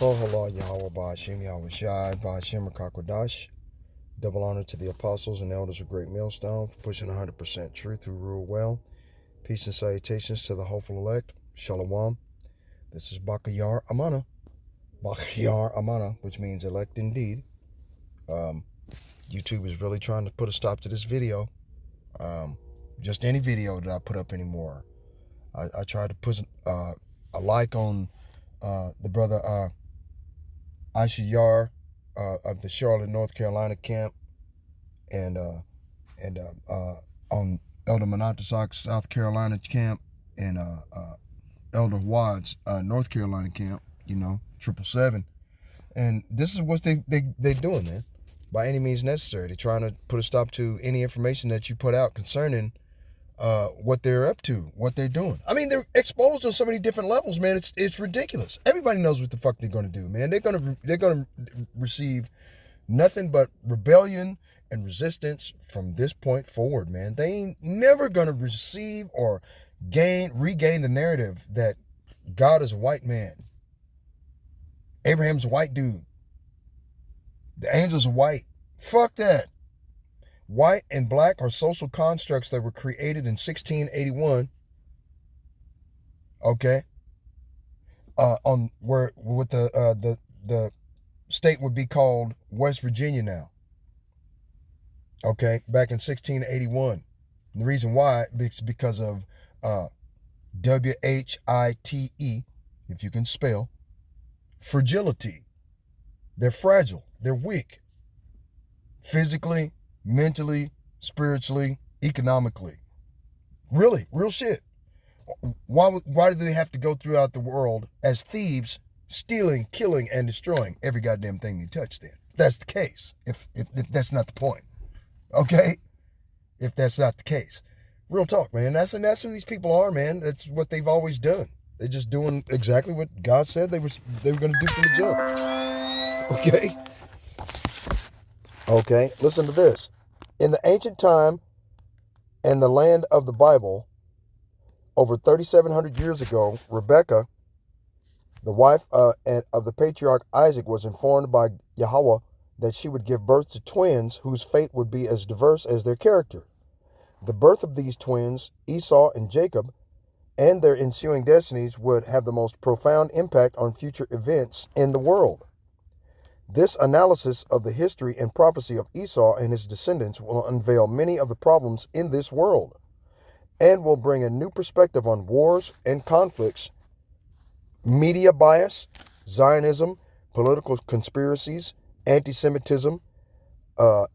Kohala Yahweh Ba'ashem Yahweh Shai Ba'ashem Rakakwadash. Double honor to the apostles and elders of Great Millstone for pushing 100% truth who rule well. Peace and salutations to the hopeful elect. Shalom. This is Bakayar Amana. Bakayar Amana, which means elect indeed. YouTube is really trying to put a stop to this video. Just any video that I put up anymore. I tried to put a like on the brother Ashiyar of the Charlotte, North Carolina camp, and on Elder Monontasak, South Carolina camp, and Elder Wads, North Carolina camp. 777. And this is what they doing, man. By any means necessary, they're trying to put a stop to any information that you put out concerning what they're up to, what they're doing. I mean, they're exposed on so many different levels, man. It's ridiculous. Everybody knows what the fuck they're gonna do, man. They're gonna receive nothing but rebellion and resistance from this point forward, man. They ain't never gonna receive or regain the narrative that God is a white man. Abraham's a white dude. The angels are white. Fuck that. White and black are social constructs that were created in 1681. Okay. The state would be called West Virginia now. Okay, back in 1681. And the reason why is because of WHITE, if you can spell, fragility. They're fragile. They're weak. Physically, mentally, spiritually, economically. Really, real shit. Why do they have to go throughout the world as thieves, stealing, killing, and destroying every goddamn thing they touch then? If that's the case. If that's not the point. Okay? If that's not the case. Real talk, man. That's who these people are, man. That's what they've always done. They're just doing exactly what God said they were going to do from the jump. Okay? Okay, listen to this. In the ancient time and the land of the Bible, over 3,700 years ago, Rebekah, the wife of the patriarch Isaac, was informed by Yahweh that she would give birth to twins whose fate would be as diverse as their character. The birth of these twins, Esau and Jacob, and their ensuing destinies would have the most profound impact on future events in the world. This analysis of the history and prophecy of Esau and his descendants will unveil many of the problems in this world and will bring a new perspective on wars and conflicts, media bias, Zionism, political conspiracies, anti-Semitism,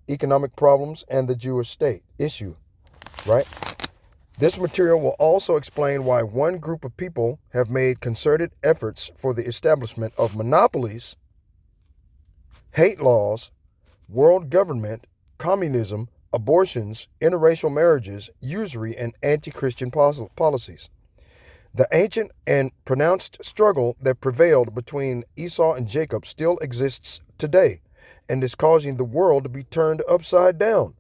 economic problems, and the Jewish state issue, right? This material will also explain why one group of people have made concerted efforts for the establishment of monopolies, hate laws, world government, communism, abortions, interracial marriages, usury, and anti-Christian policies. The ancient and pronounced struggle that prevailed between Esau and Jacob still exists today and is causing the world to be turned upside down.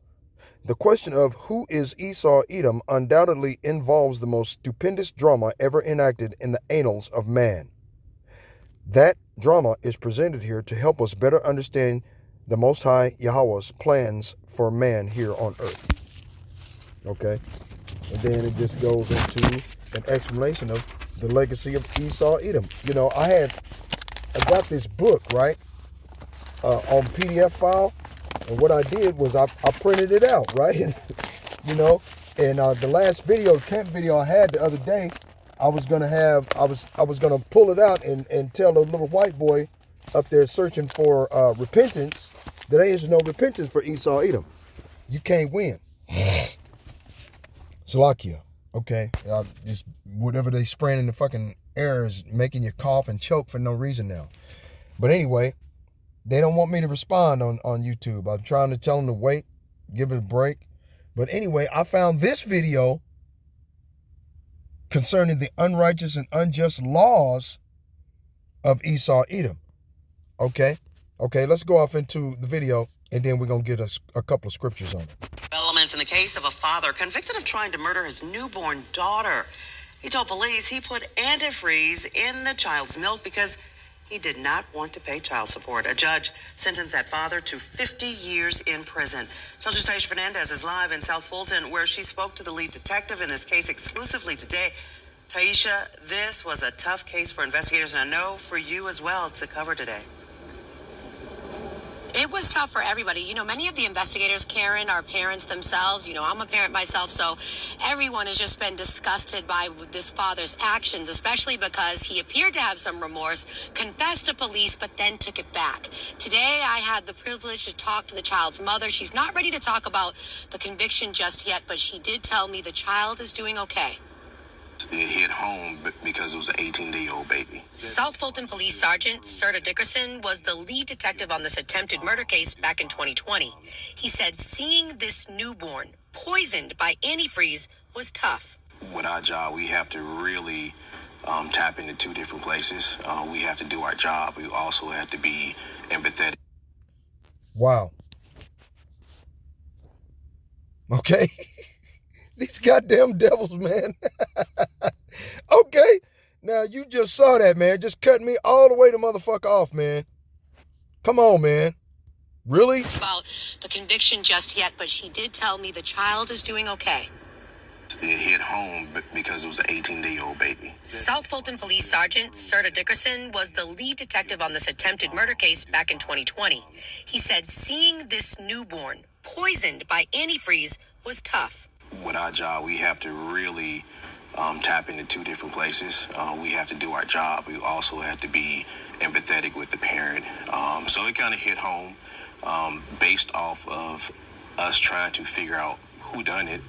The question of who is Esau Edom undoubtedly involves the most stupendous drama ever enacted in the annals of man. That drama is presented here to help us better understand the Most High Yahweh's plans for man here on earth. Okay? And then it just goes into an explanation of the legacy of Esau Edom. I got this book, right? On PDF file. And what I did was I printed it out, right? And the last camp video I had the other day, I was gonna pull it out and tell the little white boy up there searching for repentance that there is no repentance for Esau Edom. You can't win. Salakia, okay? Just whatever they spraying in the fucking air is making you cough and choke for no reason now. But anyway, they don't want me to respond on YouTube. I'm trying to tell them to wait, give it a break. But anyway, I found this video concerning the unrighteous and unjust laws of Esau Edom. Okay, let's go off into the video, and then we're going to get a couple of scriptures on it. Developments in the case of a father convicted of trying to murder his newborn daughter. He told police he put antifreeze in the child's milk because He did not want to pay child support. A judge sentenced that father to 50 years in prison. Soldier Taisha Fernandez is live in South Fulton, where she spoke to the lead detective in this case exclusively today. Taisha, this was a tough case for investigators, and I know for you as well to cover today. It was tough for everybody. You know, many of the investigators, Karen, are parents themselves. You know, I'm a parent myself, so everyone has just been disgusted by this father's actions, especially because he appeared to have some remorse, confessed to police, but then took it back. Today, I had the privilege to talk to the child's mother. She's not ready to talk about the conviction just yet, but she did tell me the child is doing okay. It hit home because it was an 18-day-old baby. South Fulton Police Sergeant Serta Dickerson was the lead detective on this attempted murder case back in 2020. He said seeing this newborn poisoned by antifreeze was tough. With our job, we have to really tap into two different places. We have to do our job. We also have to be empathetic. Wow. Okay. These goddamn devils, man. Okay. Now, you just saw that, man. Just cut me all the way the motherfucker off, man. Come on, man. Really? About the conviction just yet, but she did tell me the child is doing okay. It hit home because it was an 18-day-old baby. South Fulton Police Sergeant Serta Dickerson was the lead detective on this attempted murder case back in 2020. He said seeing this newborn poisoned by antifreeze was tough. With our job, we have to really tap into two different places. We have to do our job. We also have to be empathetic with the parent. So it kind of hit home based off of us trying to figure out who done it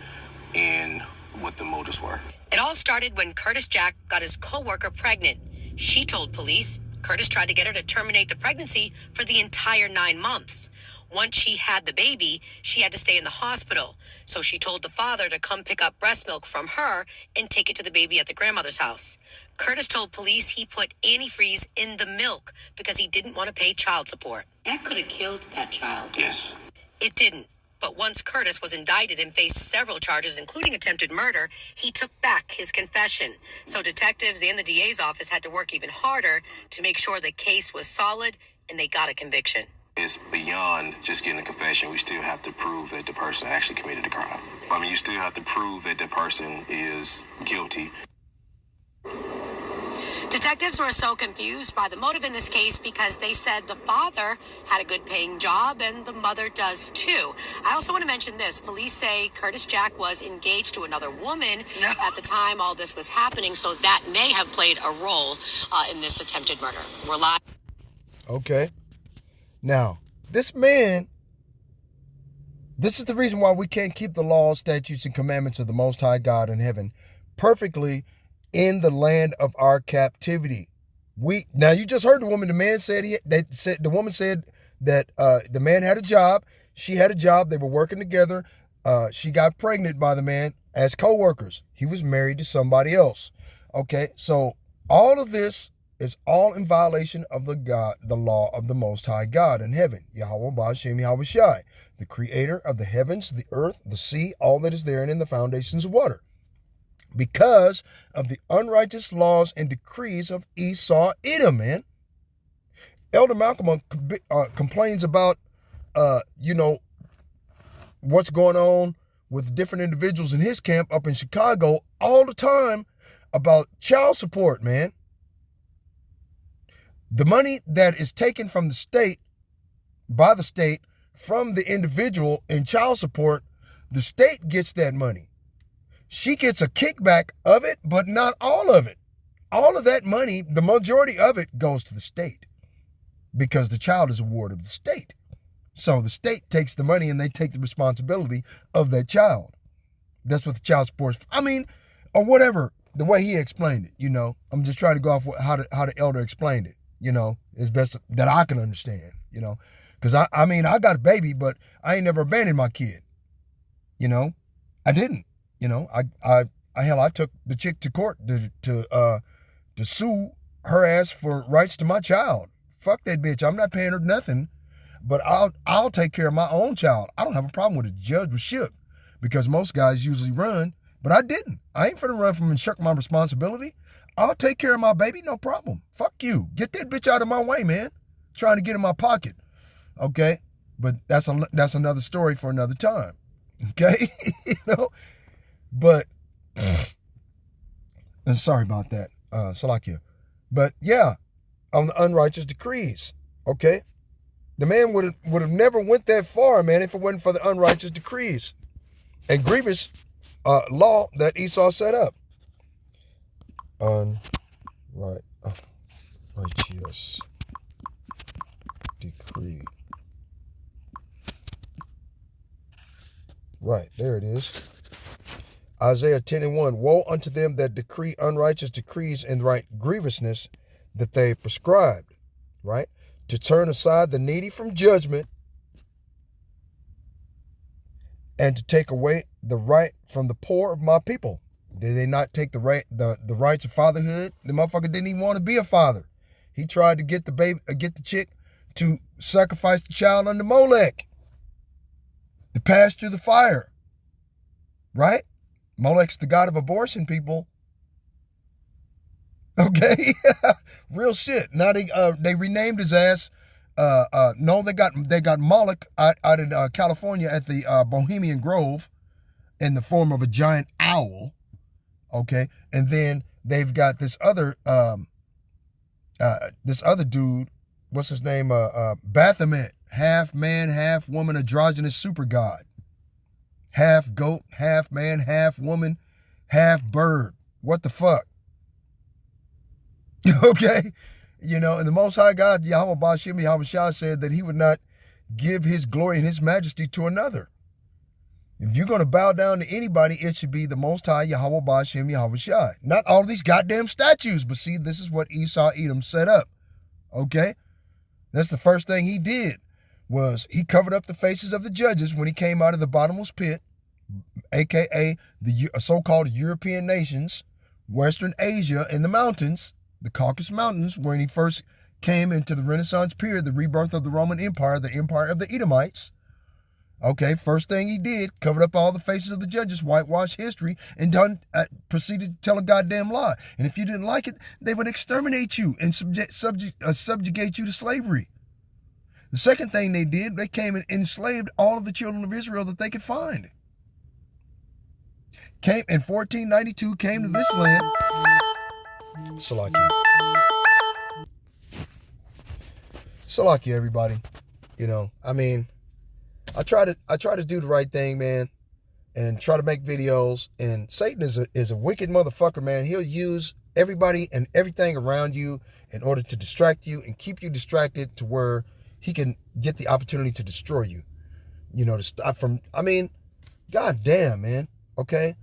and what the motives were. It all started when Curtis Jack got his co-worker pregnant. She told police Curtis tried to get her to terminate the pregnancy for the entire 9 months. Once she had the baby, she had to stay in the hospital. So she told the father to come pick up breast milk from her and take it to the baby at the grandmother's house. Curtis told police he put antifreeze in the milk because he didn't want to pay child support. That could have killed that child. Yes. It didn't. But once Curtis was indicted and faced several charges, including attempted murder, he took back his confession. So detectives and the DA's office had to work even harder to make sure the case was solid and they got a conviction. It's beyond just getting a confession. We still have to prove that the person actually committed the crime. I mean, you still have to prove that the person is guilty. Detectives were so confused by the motive in this case because they said the father had a good paying job and the mother does too. I also want to mention this. Police say Curtis Jack was engaged to another woman at the time all this was happening, so that may have played a role in this attempted murder. We're live. Okay. Now, this man, this is the reason why we can't keep the laws, statutes, and commandments of the Most High God in heaven perfectly in the land of our captivity. Now you just heard the woman. The man said the woman said that the man had a job. She had a job. They were working together. She got pregnant by the man as co-workers. He was married to somebody else. Okay, so all of this is all in violation of the law of the Most High God in heaven. Yahweh Ba'Shem Yahweh Shai, the creator of the heavens, the earth, the sea, all that is therein in the foundations of water. Because of the unrighteous laws and decrees of Esau Edom, man. Elder Malcolm complains about, what's going on with different individuals in his camp up in Chicago all the time about child support, man. The money that is taken from the state, by the state, from the individual in child support, the state gets that money. She gets a kickback of it, but not all of it. All of that money, the majority of it goes to the state because the child is a ward of the state. So the state takes the money and they take the responsibility of that child. That's what the child support is. I mean, or whatever, the way he explained it, I'm just trying to go off how the elder explained it, as best that I can understand, because I got a baby, but I ain't never abandoned my kid. I didn't. I took the chick to court to sue her ass for rights to my child. Fuck that bitch. I'm not paying her nothing, but I'll take care of my own child. I don't have a problem with it. The judge was shook because most guys usually run, but I didn't. I ain't finna run from and shirk my responsibility. I'll take care of my baby, no problem. Fuck you. Get that bitch out of my way, man. Trying to get in my pocket. Okay? But that's another story for another time. Okay? But and sorry about that, Salakia. But yeah, on the unrighteous decrees. Okay? The man would have never went that far, man, if it wasn't for the unrighteous decrees and grievous law that Esau set up. Unrighteous decree. Right, there it is. Isaiah 10:1. Woe unto them that decree unrighteous decrees in right grievousness that they prescribed. Right? To turn aside the needy from judgment and to take away the right from the poor of my people. Did they not take the rights of fatherhood? The motherfucker didn't even want to be a father. He tried to get the chick to sacrifice the child unto Molech, to pass through the fire. Right? Molech's the god of abortion, people. Okay, real shit. Now they renamed his ass. No, they got Moloch out in California at the Bohemian Grove in the form of a giant owl. Okay, and then they've got this other dude. What's his name? Baphomet, half man, half woman, androgynous super god, half goat, half man, half woman, half bird. What the fuck? Okay, and the Most High God, Yahweh Ba'Shem Yahweh Shah, said that he would not give his glory and his majesty to another. If you're going to bow down to anybody, it should be the Most High Yahweh Ba'Shem Yahweh Shah. Not all these goddamn statues, but see, this is what Esau Edom set up. Okay, that's the first thing he did, was he covered up the faces of the judges when he came out of the bottomless pit, aka the so-called European nations, Western Asia, and the mountains. The Caucasus Mountains, when he first came into the Renaissance period, the rebirth of the Roman Empire, the empire of the Edomites. Okay, first thing he did, covered up all the faces of the judges, whitewashed history, and proceeded to tell a goddamn lie. And if you didn't like it, they would exterminate you and subjugate you to slavery. The second thing they did, they came and enslaved all of the children of Israel that they could find. Came in 1492, came to this land. Salakia, everybody. I try to do the right thing, man, and try to make videos. And Satan is a wicked motherfucker, man. He'll use everybody and everything around you in order to distract you and keep you distracted to where he can get the opportunity to destroy you. To stop from. God damn, man. Okay,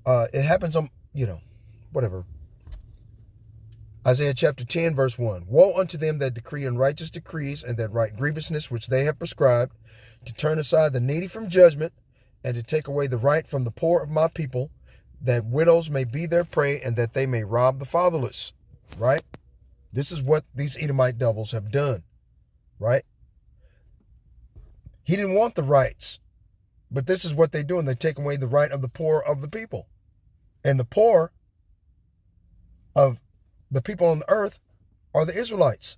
it happens on whatever. Isaiah chapter 10, verse 1. Woe unto them that decree unrighteous decrees and that write grievousness which they have prescribed, to turn aside the needy from judgment, and to take away the right from the poor of my people, that widows may be their prey, and that they may rob the fatherless. Right? This is what these Edomite devils have done. Right? He didn't want the rights, but this is what they're doing. They're taking away the right of the poor of the people. And the poor of the people on the earth are the Israelites,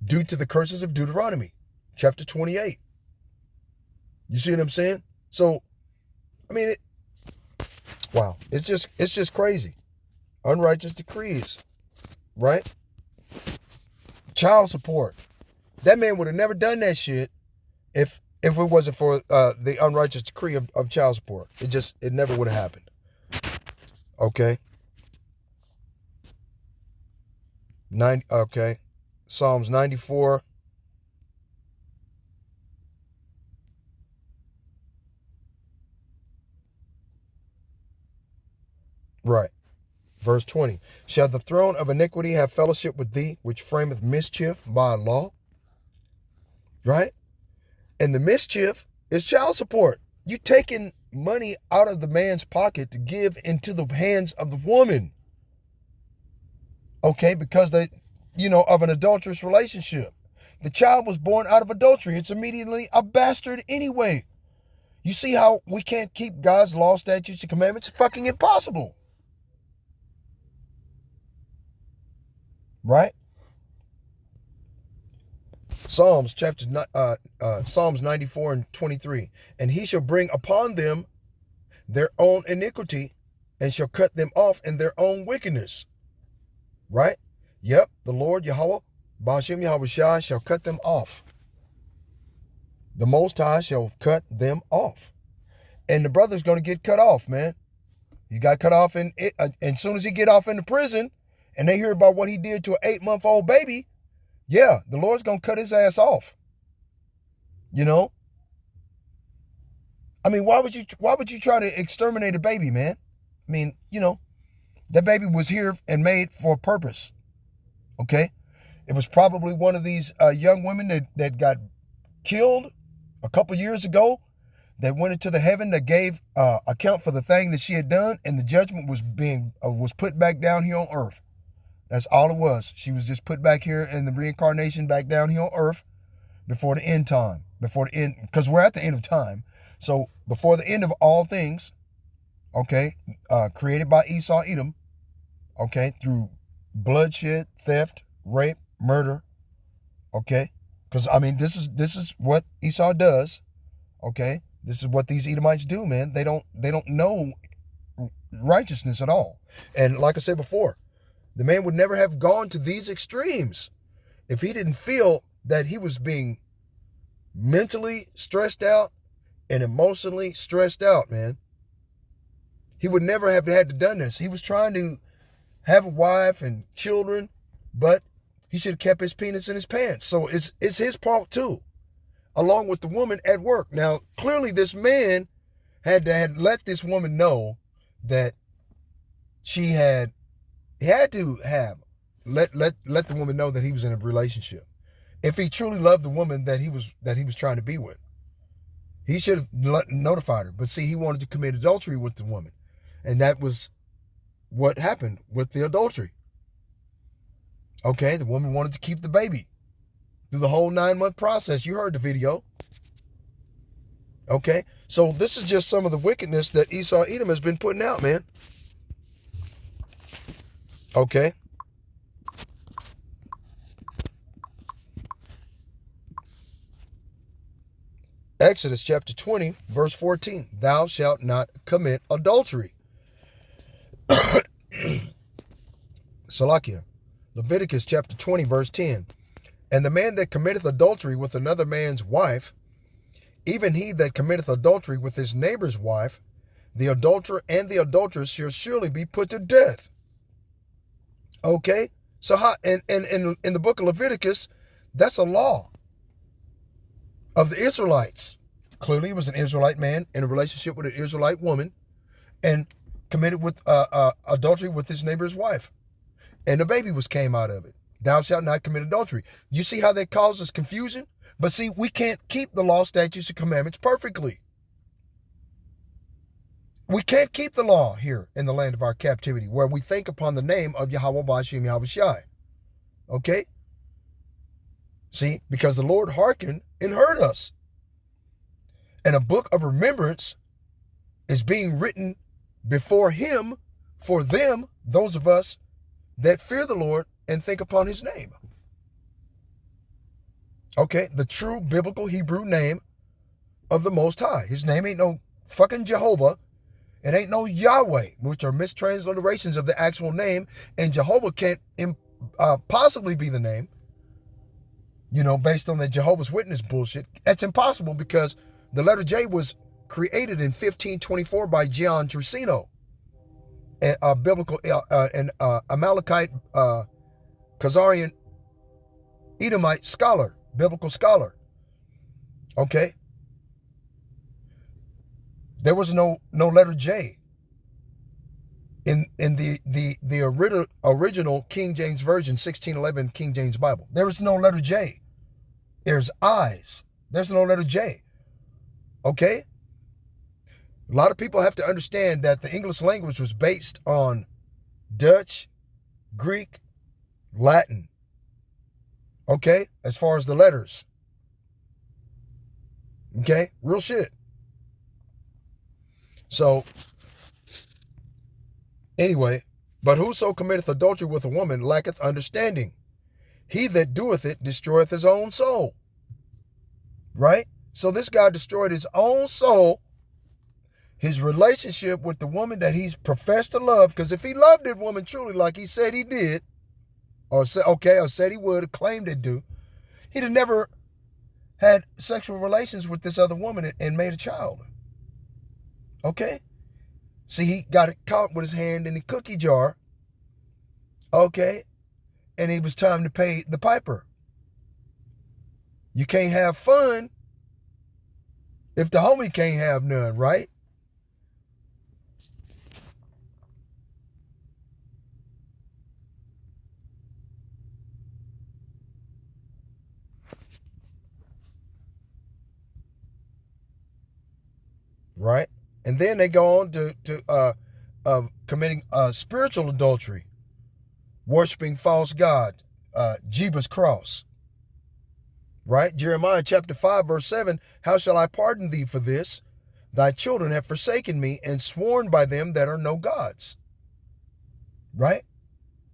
due to the curses of Deuteronomy, chapter 28. You see what I'm saying? So, wow, it's just crazy. Unrighteous decrees, right? Child support. That man would have never done that shit if it wasn't for the unrighteous decree of child support. It never would have happened. Okay. Psalms 94. Right. Verse 20. Shall the throne of iniquity have fellowship with thee, which frameth mischief by law? Right? And the mischief is child support. You taking money out of the man's pocket to give into the hands of the woman. Okay, because of an adulterous relationship. The child was born out of adultery. It's immediately a bastard anyway. You see how we can't keep God's law, statutes, and commandments? It's fucking impossible. right? Psalms 94 and 23. And he shall bring upon them their own iniquity and shall cut them off in their own wickedness. Right? Yep, the Lord Yahweh, Ba'ashem Yahweh Shai, shall cut them off. The Most High shall cut them off. And the brother's going to get cut off, man. He got cut off, and as soon as he get off into prison, and they hear about what he did to an 8-month-old baby, yeah, the Lord's going to cut his ass off. You know? I mean, why would you try to exterminate a baby, man? I mean, you know, that baby was here and made for a purpose. Okay? It was probably one of these young women that got killed a couple years ago, that went into the heaven, that gave account for the thing that she had done, and the judgment was put back down here on earth. That's all it was. She was just put back here in the reincarnation back down here on earth before the end time. Before the end, because we're at the end of time. So before the end of all things, okay, created by Esau Edom, okay, through bloodshed, theft, rape, murder, okay, because I mean this is what Esau does, okay. This is what these Edomites do, man. They don't know righteousness at all. And like I said before, the man would never have gone to these extremes if he didn't feel that he was being mentally stressed out and emotionally stressed out, man. He would never have had to done this. He was trying to have a wife and children, but he should have kept his penis in his pants. So it's his fault too, along with the woman at work. Now, clearly this man had let this woman know that he had to let the woman know that he was in a relationship. If he truly loved the woman that he was trying to be with, he should have notified her. But see, he wanted to commit adultery with the woman. And that was what happened with the adultery. Okay, the woman wanted to keep the baby through the whole 9-month process. You heard the video. Okay, so this is just some of the wickedness that Esau Edom has been putting out, man. Okay. Exodus chapter 20, verse 14. Thou shalt not commit adultery. Salakia. Leviticus chapter 20, verse 10. And the man that committeth adultery with another man's wife, even he that committeth adultery with his neighbor's wife, the adulterer and the adulteress shall surely be put to death. Okay? So how, and in the book of Leviticus, that's a law of the Israelites. Clearly, he was an Israelite man in a relationship with an Israelite woman and committed with adultery with his neighbor's wife. And the baby came out of it. Thou shalt not commit adultery. You see how that causes confusion? But see, we can't keep the law, statutes, and commandments perfectly. We can't keep the law here in the land of our captivity, where we think upon the name of Yahweh Ba'ashem Yahweh Shai. Okay? See, because the Lord hearkened and heard us. And a book of remembrance is being written before him, for them, those of us that fear the Lord and think upon his name. Okay, the true biblical Hebrew name of the Most High. His name ain't no fucking Jehovah. It ain't no Yahweh, which are mistransliterations of the actual name. And Jehovah can't possibly be the name, you know, based on the Jehovah's Witness bullshit. That's impossible because the letter J was created in 1524 by Gian Trissino, a biblical Amalekite Khazarian Edomite scholar, biblical scholar. Okay? There was no letter J in the original King James Version, 1611 King James Bible. There is no letter J. There's I's. There's no letter J. Okay? A lot of people have to understand that the English language was based on Dutch, Greek, Latin. Okay? As far as the letters. Okay? Real shit. So, anyway, But whoso committeth adultery with a woman lacketh understanding. He that doeth it destroyeth his own soul. Right? So this guy destroyed his own soul, his relationship with the woman that he's professed to love. Because if he loved that woman truly like he said he did, or said he would, claimed to do, he'd have never had sexual relations with this other woman and made a child. Okay? See, he got it caught with his hand in the cookie jar. Okay? And it was time to pay the piper. You can't have fun if the homie can't have none, right? Right? And then they go on to committing spiritual adultery, worshiping false god, Jeebus cross. Right? Jeremiah chapter 5, verse 7, how shall I pardon thee for this? Thy children have forsaken me and sworn by them that are no gods. Right?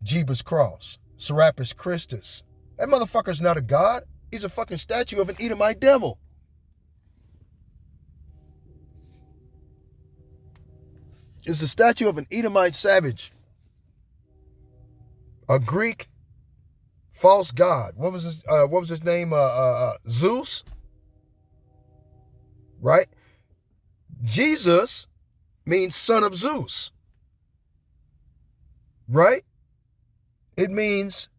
Jeebus cross, Serapis Christus. That motherfucker's not a god. He's a fucking statue of an Edomite devil. It's a statue of an Edomite savage. A Greek false god. What was his name? Zeus. Right? Jesus means son of Zeus. Right? It means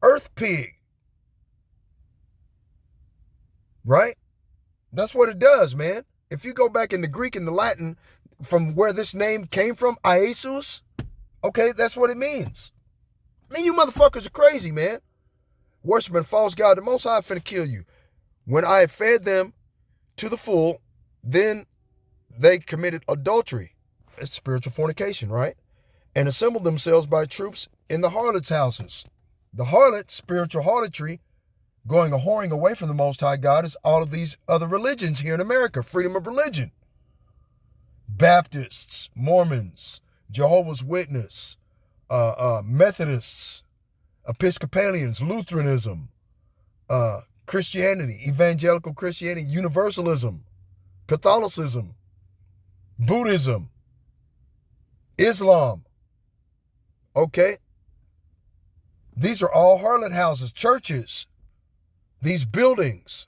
earth pig. Right? That's what it does, man. If you go back in the Greek and the Latin, from where this name came from, Iesus, okay, that's what it means. I mean, you motherfuckers are crazy, man. Worshiping false god, the Most High finna kill you. When I had fed them to the full, then they committed adultery. It's spiritual fornication, right? And assembled themselves by troops in the harlots' houses. The harlot, spiritual harlotry, going a whoring away from the Most High God, is all of these other religions here in America. Freedom of religion. Baptists, Mormons, Jehovah's Witness, Methodists, Episcopalians, Lutheranism, Christianity, evangelical Christianity, Universalism, Catholicism, Buddhism, Islam. Okay? These are all harlot houses, churches, these buildings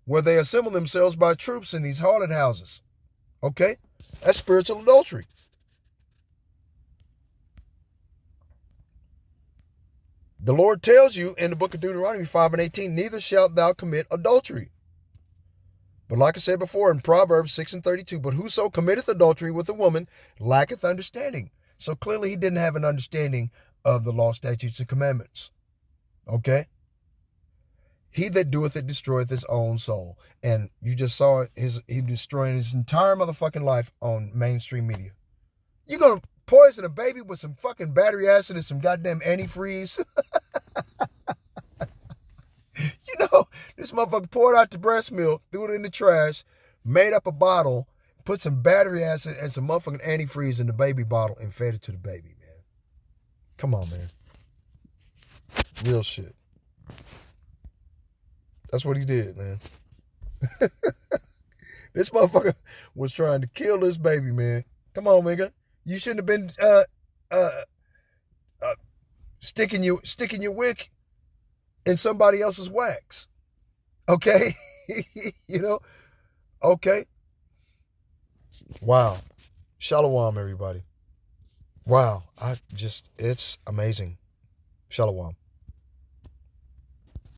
where they assemble themselves by troops in these harlot houses. Okay? That's spiritual adultery. The Lord tells you in the book of Deuteronomy 5 and 18, neither shalt thou commit adultery. But like I said before in Proverbs 6 and 32, but whoso committeth adultery with a woman lacketh understanding. So clearly he didn't have an understanding of the law, statutes, and commandments. Okay? He that doeth it destroyeth his own soul. And you just saw him destroying his entire motherfucking life on mainstream media. You gonna poison a baby with some fucking battery acid and some goddamn antifreeze? You know, this motherfucker poured out the breast milk, threw it in the trash, made up a bottle, put some battery acid and some motherfucking antifreeze in the baby bottle and fed it to the baby, man. Come on, man. Real shit. That's what he did, man. This motherfucker was trying to kill this baby, man. Come on, nigga. You shouldn't have been sticking your wick in somebody else's wax. Okay? You know? Okay. Wow. Shalom, everybody. Wow. It's amazing. Shalom.